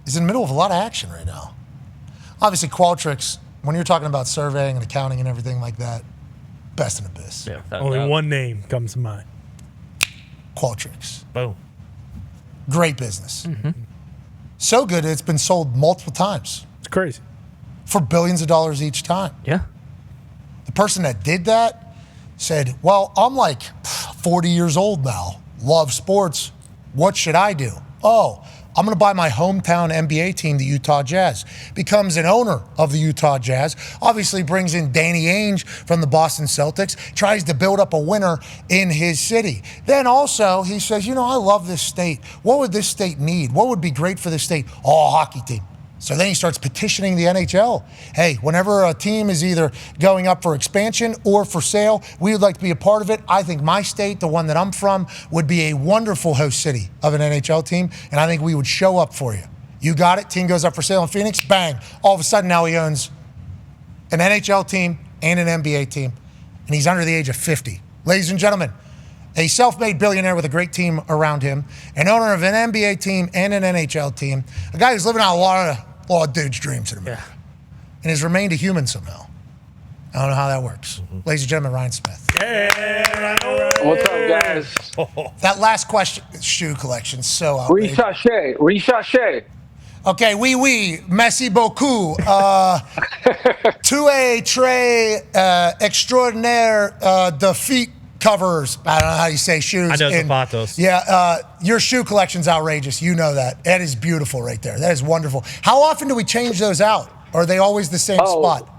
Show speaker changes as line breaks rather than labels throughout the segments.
is in the middle of a lot of action right now. Obviously, Qualtrics, when you're talking about surveying and accounting and everything like that, best in the biz.
Yeah,
Only one name comes to mind.
Qualtrics.
Boom.
Great business. So good it's been sold multiple times.
It's crazy.
For billions of dollars each time.
Yeah.
The person that did that said, well, I'm like 40 years old now, love sports. What should I do? Oh, I'm going to buy my hometown NBA team, the Utah Jazz. Becomes an owner of the Utah Jazz. Obviously brings in Danny Ainge from the Boston Celtics. Tries to build up a winner in his city. Then also he says, I love this state. What would this state need? What would be great for this state? Oh, a hockey team. So then he starts petitioning the NHL. Hey, whenever a team is either going up for expansion or for sale, we would like to be a part of it. I think my state, the one that I'm from, would be a wonderful host city of an NHL team, and I think we would show up for you. You got it. Team goes up for sale in Phoenix. Bang. All of a sudden now he owns an NHL team and an NBA team, and he's under the age of 50. Ladies and gentlemen, a self-made billionaire with a great team around him, an owner of an NBA team and an NHL team, a guy who's living out a lot of dudes' dreams in America, and has remained a human somehow. I don't know how that works. Ladies and gentlemen, Ryan Smith.
What's up, guys?
That last question, shoe collection, so outrageous.
Richache.
Okay, oui, merci beaucoup. Tu es très extraordinaire de feet covers. I don't know how you say shoes.
I know zapatos.
Yeah, your shoe collection's outrageous. You know that. That is beautiful right there. That is wonderful. How often do we change those out? Or are they always the same spot?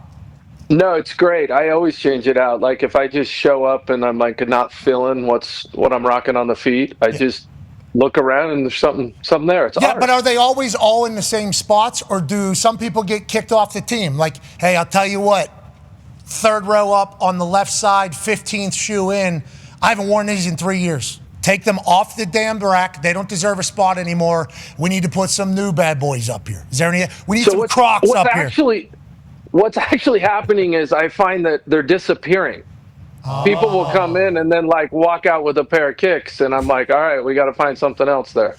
No, it's great. I always change it out. Like if I just show up and I'm like not feeling what I'm rocking on the feet, I just look around and there's something there. It's art.
But are they always all in the same spots, or do some people get kicked off the team? Like, hey, I'll tell you what, third row up on the left side, 15th shoe in. I haven't worn these in 3 years. Take them off the damn rack. They don't deserve a spot anymore. We need to put some new bad boys up here. Is there any? We need some Crocs up here.
What's actually happening is I find that they're disappearing. People will come in and then like walk out with a pair of kicks, and I'm like, all right, we got to find something else there.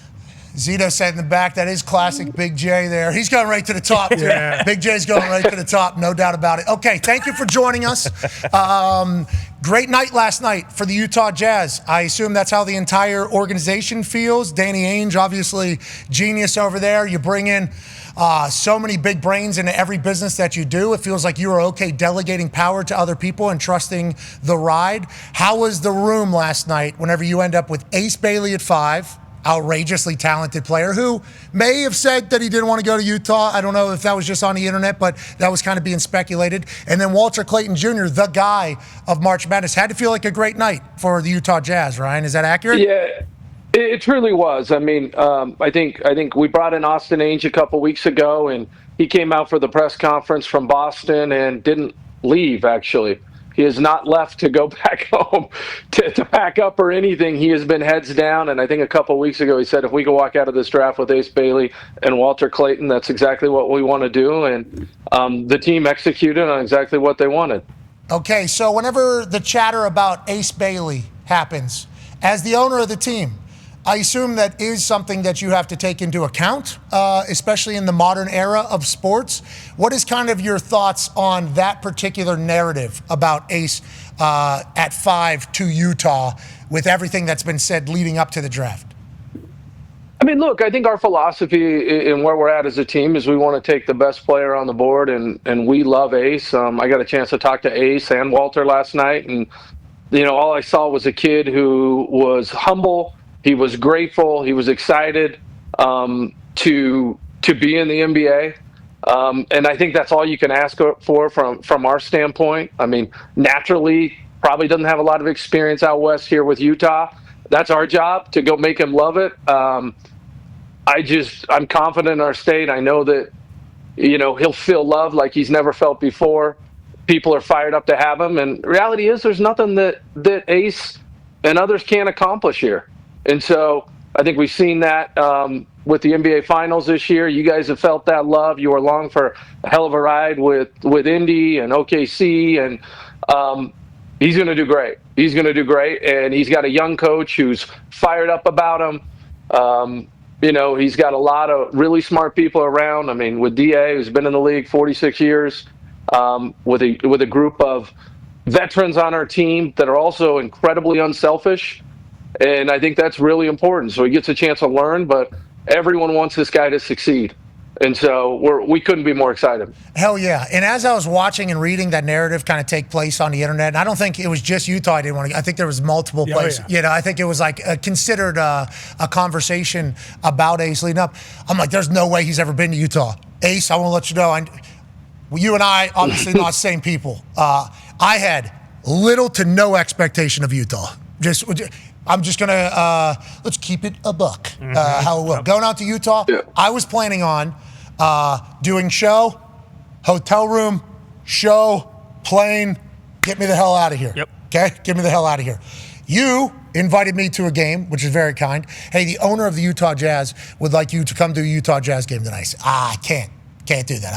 Zito said in the back, that is classic Big J there. He's going right to the top, too. Yeah. Big J's going right to the top, no doubt about it. Okay, thank you for joining us. Great night last night for the Utah Jazz. I assume that's how the entire organization feels. Danny Ainge, obviously genius over there. You bring in so many big brains into every business that you do. It feels like you are okay delegating power to other people and trusting the ride. How was the room last night whenever you end up with Ace Bailey at 5? Outrageously talented player who may have said that he didn't want to go to Utah. I don't know if that was just on the internet, but that was kind of being speculated. And then Walter Clayton Jr., the guy of March Madness, had to feel like a great night for the Utah Jazz, Ryan. Is that accurate?
Yeah, it truly was. I mean, I think we brought in Austin Ainge a couple weeks ago, and he came out for the press conference from Boston and didn't leave, actually. He has not left to go back home to pack up or anything. He has been heads down, and I think a couple of weeks ago he said if we could walk out of this draft with Ace Bailey and Walter Clayton, that's exactly what we want to do, and the team executed on exactly what they wanted. Okay,
so whenever the chatter about Ace Bailey happens, as the owner of the team, I assume that is something that you have to take into account, especially in the modern era of sports. What is kind of your thoughts on that particular narrative about Ace at 5 to Utah with everything that's been said leading up to the draft?
I mean, look, I think our philosophy in where we're at as a team is we want to take the best player on the board, and we love Ace. I got a chance to talk to Ace and Walter last night, and all I saw was a kid who was humble. He was grateful. He was excited to be in the NBA. And I think that's all you can ask for from our standpoint. I mean, naturally, probably doesn't have a lot of experience out west here with Utah. That's our job, to go make him love it. I'm confident in our state. I know that, he'll feel love like he's never felt before. People are fired up to have him. And reality is there's nothing that Ace and others can't accomplish here. And so I think we've seen that with the NBA Finals this year. You guys have felt that love. You were along for a hell of a ride with Indy and OKC, and he's going to do great. And he's got a young coach who's fired up about him. He's got a lot of really smart people around. I mean, with DA, who's been in the league 46 years, with a group of veterans on our team that are also incredibly unselfish. And I think that's really important. So he gets a chance to learn, but everyone wants this guy to succeed. And so we couldn't be more excited.
Hell yeah. And as I was watching and reading that narrative kind of take place on the internet, and I don't think it was just Utah I didn't want to, I think there was multiple places.
Yeah.
I think it was like considered a conversation about Ace leading up. I'm like, there's no way he's ever been to Utah. Ace, I want to let you know, you and I, obviously not the same people. I had little to no expectation of Utah. I'm just going to, let's keep it a buck, how it will. Going out to Utah, I was planning on doing show, hotel room, show, plane, get me the hell out of here.
Yep.
Okay? Get me the hell out of here. You invited me to a game, which is very kind. Hey, the owner of the Utah Jazz would like you to come to a Utah Jazz game tonight. I said, I can't do that.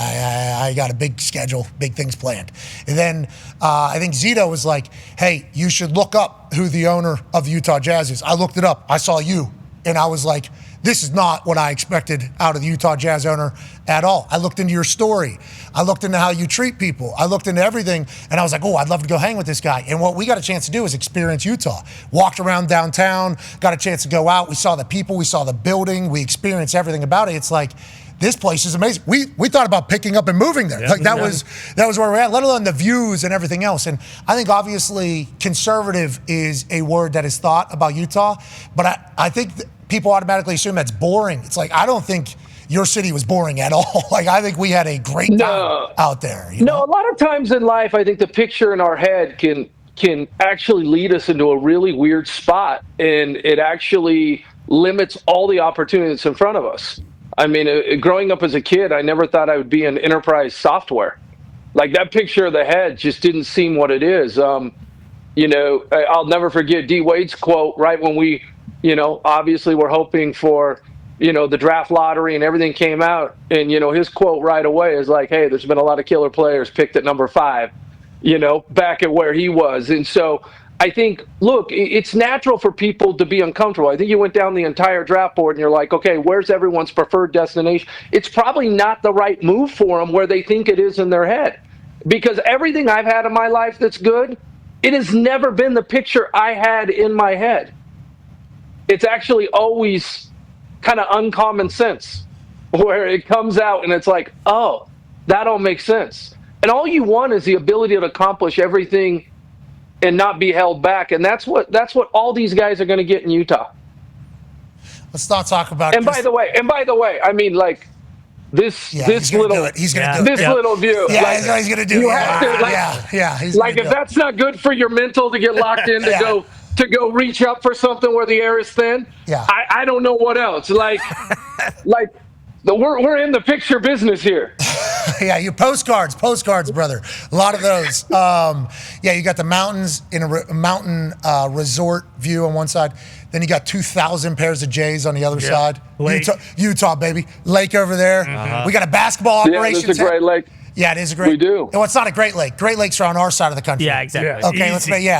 I got a big schedule, big things planned. And then I think Zito was like, hey, you should look up who the owner of the Utah Jazz is. I looked it up. I saw you. And I was like, this is not what I expected out of the Utah Jazz owner at all. I looked into your story. I looked into how you treat people. I looked into everything. And I was like, oh, I'd love to go hang with this guy. And what we got a chance to do is experience Utah. Walked around downtown, got a chance to go out. We saw the people. We saw the building. We experienced everything about it. It's like, this place is amazing. We thought about picking up and moving there.
Yeah,
like that was where we're at, let alone the views and everything else. And I think obviously conservative is a word that is thought about Utah, but I think people automatically assume that's boring. It's like, I don't think your city was boring at all. Like, I think we had a great time out there.
No, a lot of times in life, I think the picture in our head can actually lead us into a really weird spot, and it actually limits all the opportunities in front of us. I mean, growing up as a kid, I never thought I would be in enterprise software. Like, that picture of the head just didn't seem what it is. I'll never forget D. Wade's quote right when we, obviously we're hoping for, the draft lottery and everything came out. And, his quote right away is like, hey, there's been a lot of killer players picked at number 5, back at where he was. And so I think, look, it's natural for people to be uncomfortable. I think you went down the entire draft board and you're like, okay, where's everyone's preferred destination? It's probably not the right move for them where they think it is in their head. Because everything I've had in my life that's good, it has never been the picture I had in my head. It's actually always kind of uncommon sense where it comes out and it's like, oh, that all makes sense. And all you want is the ability to accomplish everything and not be held back, and that's what all these guys are going to get in Utah.
Let's not talk about.
And by the way, I mean, like this little
he's going to do it.
Little view.
Yeah,
like,
he's going to do it.
You have to,
He's
like, if that's not good for your mental to get locked in to go reach up for something where the air is thin.
Yeah.
I don't know what else. Like we're in the picture business here.
Yeah, you postcards, brother. A lot of those. You got the mountains in a mountain resort view on one side. Then you got 2,000 pairs of J's on the other side. Utah, baby. Lake over there. We got a basketball operation.
Yeah, it's a great lake.
Yeah, it is a great.
We do.
Well, it's not a Great Lake. Great Lakes are on our side of the country.
Yeah, exactly.
Okay, let's make,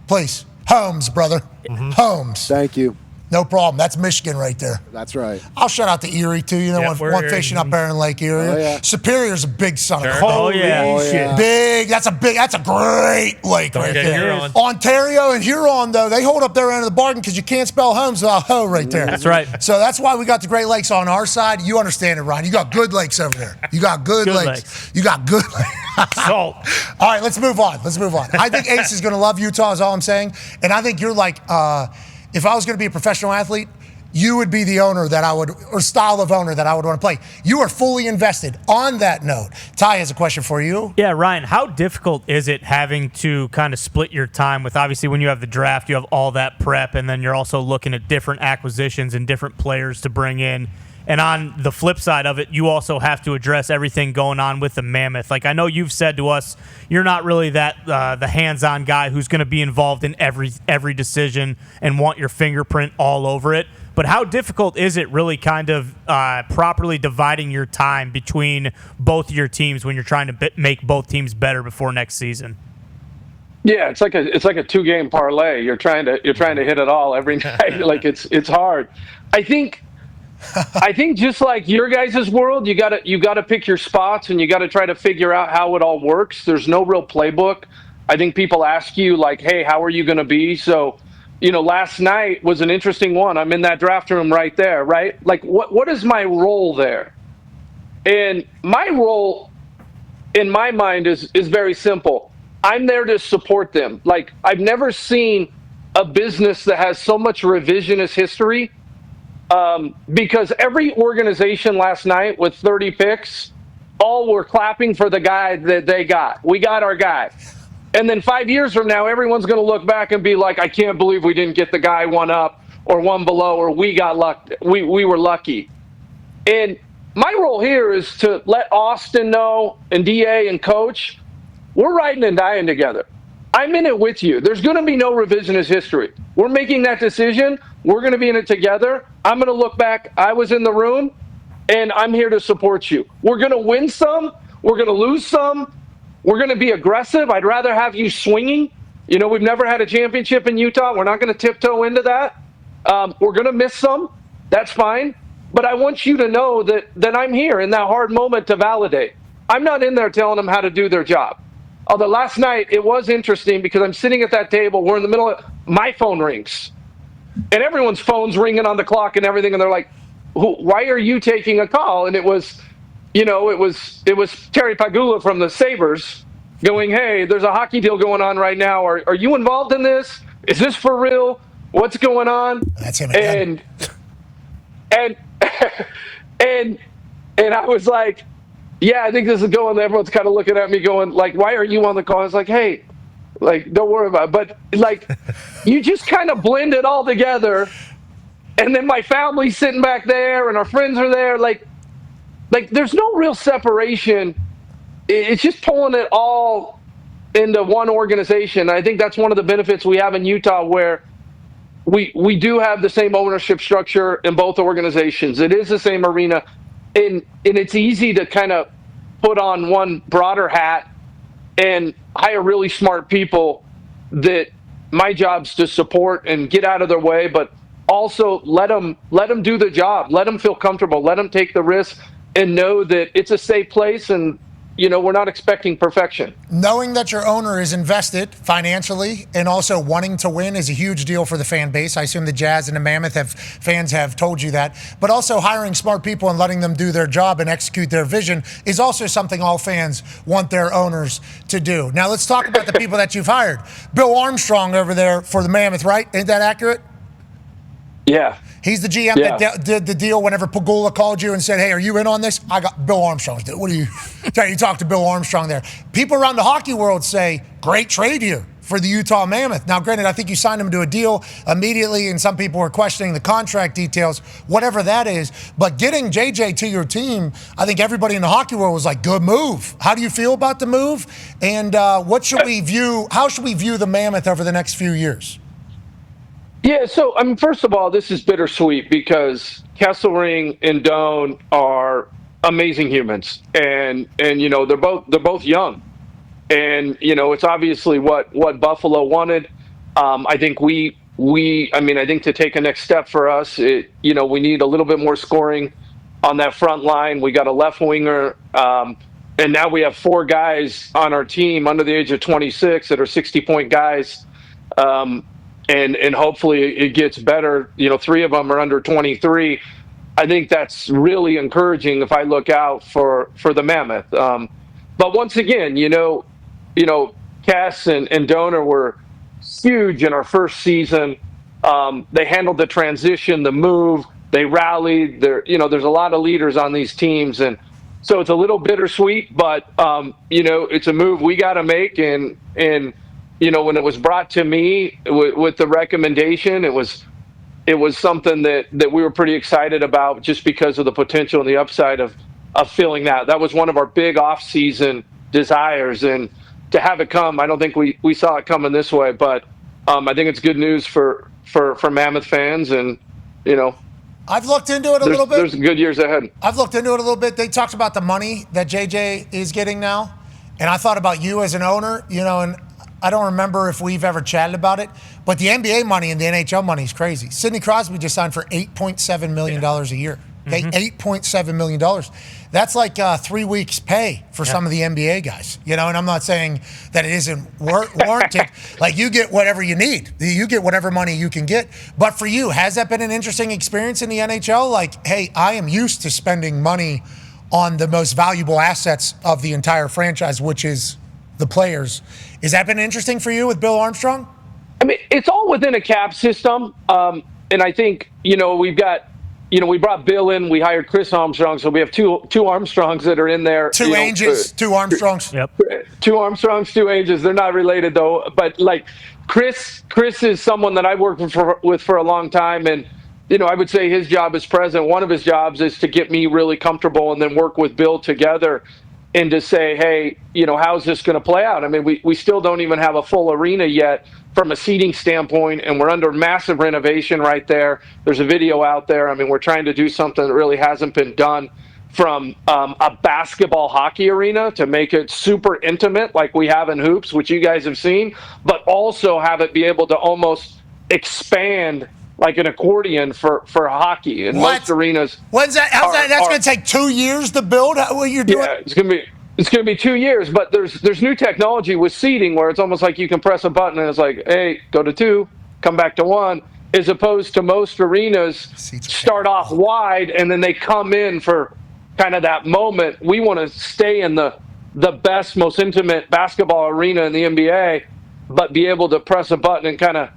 please. Holmes, brother. Holmes.
Thank you.
No problem. That's Michigan right there.
That's right.
I'll shout out to Erie, too. One fishing up there in Lake Erie.
Oh, yeah.
Superior's a big son of a
Oh, yeah.
Big. That's a great lake right there. Ontario and Huron, though, they hold up their end of the bargain because you can't spell Holmes without ho right there.
That's right.
So that's why we got the Great Lakes on our side. You understand it, Ryan. You got good lakes over there. You got good lakes. You got good lakes.
Salt.
All right, let's move on. I think Ace is going to love Utah is all I'm saying. And I think you're like, if I was going to be a professional athlete, you would be the owner that I would, or style of owner that I would want to play. You are fully invested. On that note, Ty has a question for you.
Yeah, Ryan, how difficult is it having to kind of split your time with, obviously, when you have the draft, you have all that prep, and then you're also looking at different acquisitions and different players to bring in. And on the flip side of it, you also have to address everything going on with the Mammoth. Like, I know you've said to us, you're not really that the hands-on guy who's going to be involved in every decision and want your fingerprint all over it. But how difficult is it really kind of properly dividing your time between both of your teams when you're trying to make both teams better before next season?
Yeah, it's like a 2-game parlay. You're trying to hit it all every night. Like it's hard. I think I think just like your guys' world, you gotta pick your spots and you gotta try to figure out how it all works. There's no real playbook. I think people ask you like, "Hey, how are you going to be?" So, last night was an interesting one. I'm in that draft room right there, right? Like, what is my role there? And my role, in my mind, is very simple. I'm there to support them. Like, I've never seen a business that has so much revisionist history. Because every organization last night with 30 picks, all were clapping for the guy that they got. We got our guy. And then 5 years from now, everyone's going to look back and be like, I can't believe we didn't get the guy one up or one below, or we got lucky. We were lucky. And my role here is to let Austin know, and DA and coach, we're riding and dying together. I'm in it with you. There's going to be no revisionist history. We're making that decision. We're going to be in it together. I'm going to look back. I was in the room, and I'm here to support you. We're going to win some. We're going to lose some. We're going to be aggressive. I'd rather have you swinging. We've never had a championship in Utah. We're not going to tiptoe into that. We're going to miss some. That's fine. But I want you to know that I'm here in that hard moment to validate. I'm not in there telling them how to do their job. Although last night it was interesting because I'm sitting at that table. We're in the middle of my phone rings. And everyone's phone's ringing on the clock and everything. And they're like, why are you taking a call? And it was Terry Pagula from the Sabres going, hey, there's a hockey deal going on right now. Are you involved in this? Is this for real? What's going on?
That's him again.
And I was like, yeah, I think this is going. Everyone's kind of looking at me going, like, why are you on the call? I was like, hey, like, don't worry about it. But, like, you just kind of blend it all together. And then my family's sitting back there and our friends are there. Like there's no real separation. It's just pulling it all into one organization. I think that's one of the benefits we have in Utah, where we do have the same ownership structure in both organizations. It is the same arena. And it's easy to kind of put on one broader hat and hire really smart people that my job's to support and get out of their way, but also let them do the job. Let them feel comfortable. Let them take the risk and know that it's a safe place, and we're not expecting perfection.
Knowing that your owner is invested financially and also wanting to win is a huge deal for the fan base. I assume the Jazz and the Mammoth fans have told you that. But also hiring smart people and letting them do their job and execute their vision is also something all fans want their owners to do. Now let's talk about the people that you've hired. Bill Armstrong over there for the Mammoth, right? Ain't that accurate?
Yeah.
He's the GM that did the deal whenever Pagula called you and said, hey, are you in on this? I got Bill Armstrong's deal. What do you talk to Bill Armstrong there? People around the hockey world say, great trade here for the Utah Mammoth. Now, granted, I think you signed him to a deal immediately, and some people were questioning the contract details, whatever that is. But getting JJ to your team, I think everybody in the hockey world was like, good move. How do you feel about the move? And how should we view the Mammoth over the next few years?
Yeah, so first of all, this is bittersweet because Kesselring and Doan are amazing humans, and they're both young, and it's obviously what Buffalo wanted. I think I think to take a next step for us, we need a little bit more scoring on that front line. We got a left winger, and now we have 4 guys on our team under the age of 26 that are 60-point guys. And hopefully it gets better. 3 of them are under 23. I think that's really encouraging if I look out for the Mammoth. But once again, Cass and Donor were huge in our first season. They handled the transition, the move. They rallied. There's a lot of leaders on these teams, and so it's a little bittersweet. But it's a move we got to make, and when it was brought to me with the recommendation, it was something that we were pretty excited about just because of the potential and the upside of filling that. That was one of our big off-season desires, and to have it come, I don't think we saw it coming this way, but I think it's good news for Mammoth fans, and
I've looked into it a little bit.
There's good years ahead.
I've looked into it a little bit. They talked about the money that JJ is getting now, and I thought about you as an owner, and I don't remember if we've ever chatted about it, but the NBA money and the NHL money is crazy. Sidney Crosby just signed for $8.7 million a year. Okay, $8.7 million. That's like 3 weeks' pay for some of the NBA guys. And I'm not saying that it isn't warranted. Like, you get whatever you need. You get whatever money you can get. But for you, has that been an interesting experience in the NHL? Like, hey, I am used to spending money on the most valuable assets of the entire franchise, which is the players. Has that been interesting for you with Bill Armstrong?
I mean, it's all within a cap system. And I think, we've got, we brought Bill in, we hired Chris Armstrong, so we have two Armstrongs that are in there.
Two Ainges, two Armstrongs.
Yep.
Two Armstrongs, two Ainges. They're not related, though. But, like, Chris is someone that I've worked with for a long time. And, I would say his job as president, one of his jobs is to get me really comfortable and then work with Bill together and to say, hey, how's this going to play out? I mean, we still don't even have a full arena yet from a seating standpoint, and we're under massive renovation right there. There's a video out there. I mean, we're trying to do something that really hasn't been done from a basketball hockey arena to make it super intimate like we have in hoops, which you guys have seen, but also have it be able to almost expand like an accordion for hockey in most arenas.
When's that? That's going to take 2 years to build? What you're doing?
Yeah, it's going to be 2 years, but there's new technology with seating where it's almost like you can press a button and it's like, hey, go to 2, come back to 1, as opposed to most arenas start off wide and then they come in for kind of that moment. We want to stay in the best, most intimate basketball arena in the NBA, but be able to press a button and kind of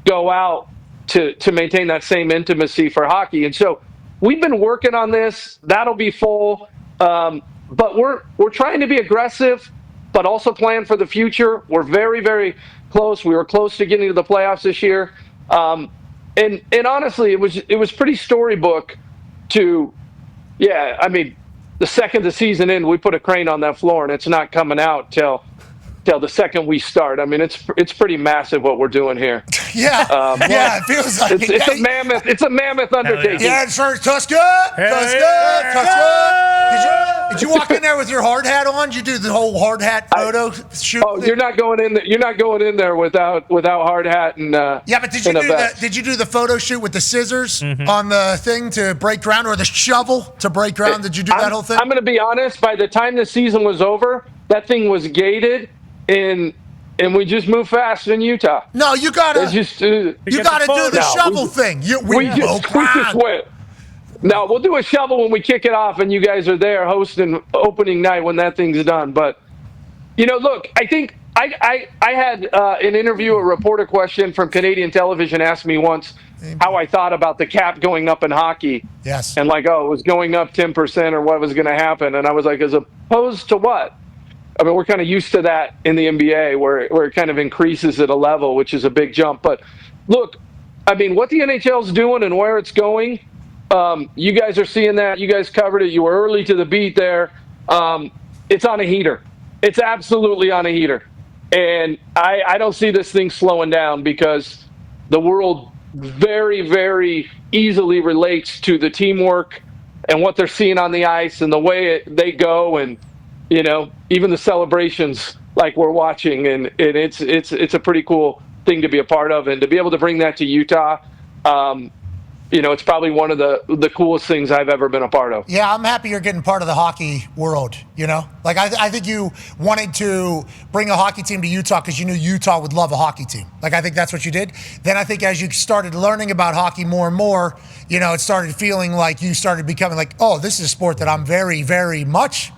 go out to maintain that same intimacy for hockey. And so we've been working on this. That'll be full. But we're trying to be aggressive, but also plan for the future. We're very, very close. We were close to getting to the playoffs this year. And honestly, it was pretty storybook to, I mean, the second the season in, we put a crane on that floor and it's not coming out till the second we start. I mean, it's pretty massive what we're doing here.
It feels like
it's a mammoth undertaking.
Yeah, it's Tuska. Did you walk in there with your hard hat on? Did you do the whole hard hat photo shoot?
Oh, you're not going in there. You're not going in there without hard hat and
but did you do the photo shoot with the scissors on the thing to break ground, or the shovel to break ground? Did you do that whole thing?
I'm going to be honest. By the time the season was over, that thing was gated. And we just moved fast in Utah.
No, you gotta do the shovel thing. We just
went. Now we'll do a shovel when we kick it off, and you guys are there hosting opening night when that thing's done. But look, I think I had an interview, a reporter question from Canadian television asked me once how I thought about the cap going up in hockey.
Yes.
And it was going up 10% or what was going to happen, and I was like, as opposed to what? I mean, we're kind of used to that in the NBA where it kind of increases at a level, which is a big jump. But look, I mean, what the NHL's doing and where it's going, you guys are seeing that. You guys covered it. You were early to the beat there. It's on a heater. It's absolutely on a heater. And I don't see this thing slowing down because the world very, very easily relates to the teamwork and what they're seeing on the ice and the way they go, and even the celebrations like we're watching, and it's a pretty cool thing to be a part of, and to be able to bring that to Utah. It's probably one of the coolest things I've ever been a part of.
Yeah, I'm happy you're getting part of the hockey world, I think you wanted to bring a hockey team to Utah because you knew Utah would love a hockey team. I think that's what you did. Then I think as you started learning about hockey more and more, it started feeling like you started becoming like, oh, this is a sport that I'm very, very much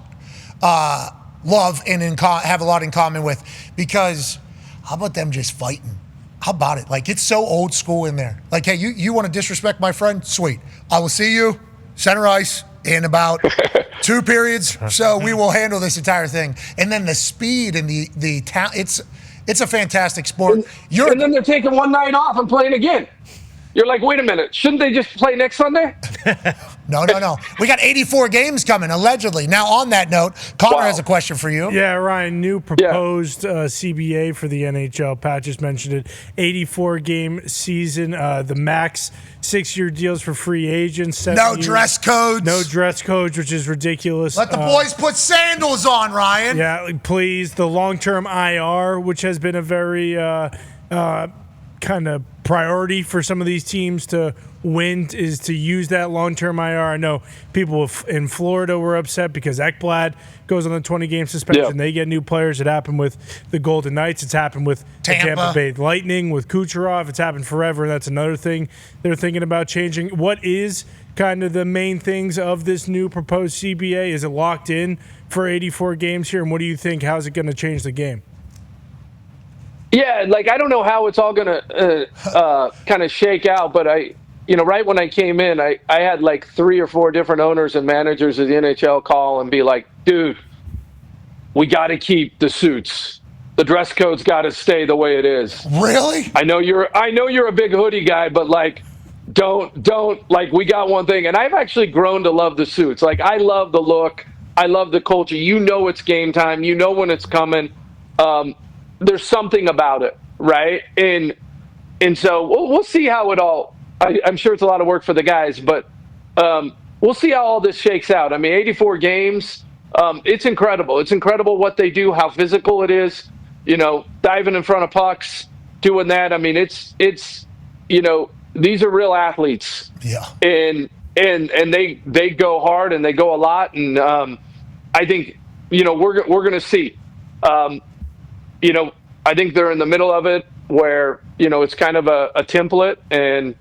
love and have a lot in common with, because how about them just fighting? How about it? It's so old school in there. Hey, you want to disrespect my friend? Sweet. I will see you center ice in about 2 periods. So we will handle this entire thing. And then the speed and the talent. It's a fantastic sport.
And then they're taking one night off and playing again. You're like, wait a minute, shouldn't they just play next Sunday?
No. We got 84 games coming, allegedly. Now, on that note, Connor has a question for you.
Yeah, Ryan, new proposed CBA for the NHL. Pat just mentioned it. 84-game season. The max 6-year deals for free agents.
No dress codes.
No dress codes, which is ridiculous.
Let the boys put sandals on, Ryan.
Yeah, please. The long-term IR, which has been a very kind of priority for some of these teams to win is to use that long-term IR. I know people in Florida were upset because Ekblad goes on a 20-game suspension.
Yep.
They get new players. It happened with the Golden Knights. It's happened with the Tampa Bay Lightning, with Kucherov. It's happened forever. That's another thing they're thinking about changing. What is kind of the main things of this new proposed CBA? Is it locked in for 84 games here? And what do you think? How's it going to change the game?
Yeah, like I don't know how it's all going to kind of shake out, but right when I came in, I had like 3 or 4 different owners and managers of the NHL call and be like, dude, we got to keep the suits. The dress code's got to stay the way it is.
Really?
I know you're a big hoodie guy, but like, don't like, we got one thing. And I've actually grown to love the suits. Like, I love the look. I love the culture. You know it's game time. You know when it's coming. There's something about it, right? And so we'll see how it all. I'm sure it's a lot of work for the guys, but we'll see how all this shakes out. I mean, 84 games, it's incredible. It's incredible what they do, how physical it is. Diving in front of pucks, doing that. I mean, it's these are real athletes.
Yeah.
And they go hard and they go a lot. And I think we're going to see. I think they're in the middle of it where, it's kind of a template and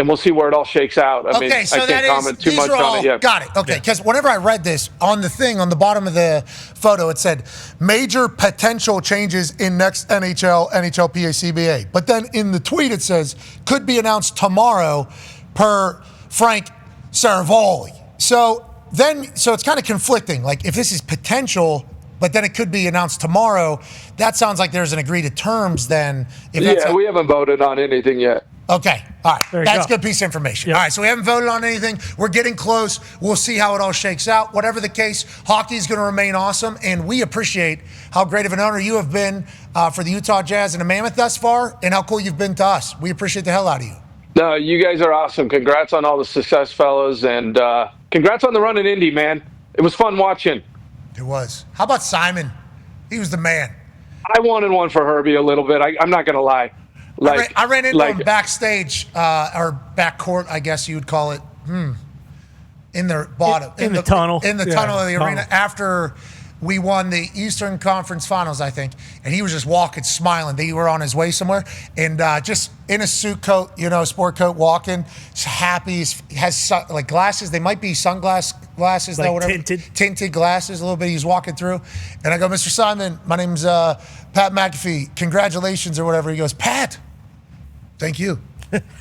we'll see where it all shakes out. I mean,
so
I can't comment too much on it yet.
Got it. Okay, because whenever I read this, on the bottom of the photo, it said major potential changes in next NHL PA CBA. But then in the tweet, it says could be announced tomorrow per Frank Saravalli. So it's kind of conflicting. Like, if this is potential, but then it could be announced tomorrow, that sounds like there's an agreed to terms then.
We haven't voted on anything yet.
Okay. All right. That's a good piece of information. Yep. All right. So we haven't voted on anything. We're getting close. We'll see how it all shakes out. Whatever the case, hockey is going to remain awesome. And we appreciate how great of an owner you have been for the Utah Jazz and the Mammoth thus far, and how cool you've been to us. We appreciate the hell out of you.
No, you guys are awesome. Congrats on all the success, fellas. And congrats on the run in Indy, man. It was fun watching.
It was. How about Simon? He was the man.
I wanted one for Herbie a little bit. I'm not going to lie.
I ran into him backstage, or back court, I guess you would call it. In the bottom.
In the tunnel.
In the tunnel of the arena after we won the Eastern Conference Finals, I think. And he was just walking, smiling. They were on his way somewhere. And just in a suit coat, sport coat, walking. He's happy. He has like glasses. They might be glasses,
like
though, whatever. Tinted glasses a little bit. He's walking through. And I go, Mr. Simon, my name's Pat McAfee. Congratulations, or whatever. He goes, Pat, thank you.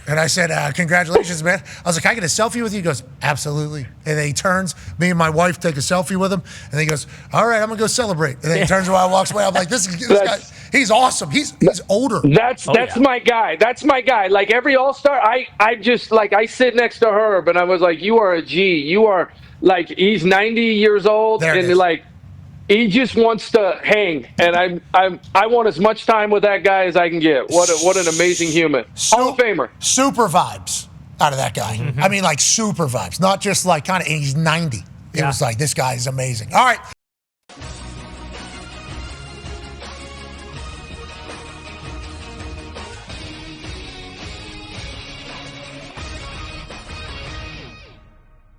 And I said, congratulations, man. I was like, can I get a selfie with you? He goes, absolutely. And then he turns, me and my wife take a selfie with him. And then he goes, all right, I'm going to go celebrate. And then he turns around and walks away. I'm like, this guy, he's awesome. He's older.
That's my guy. That's my guy. Like, every All-Star, I just, like, I sit next to Herb, and I was like, you are a G. You are, like, he's 90 years old. And, like, he just wants to hang, and I want as much time with that guy as I can get. What an amazing human. Hall of Famer.
Super vibes out of that guy. Mm-hmm. I mean, like, super vibes. Not just like kind of, he's 90. It was like, this guy is amazing. All right,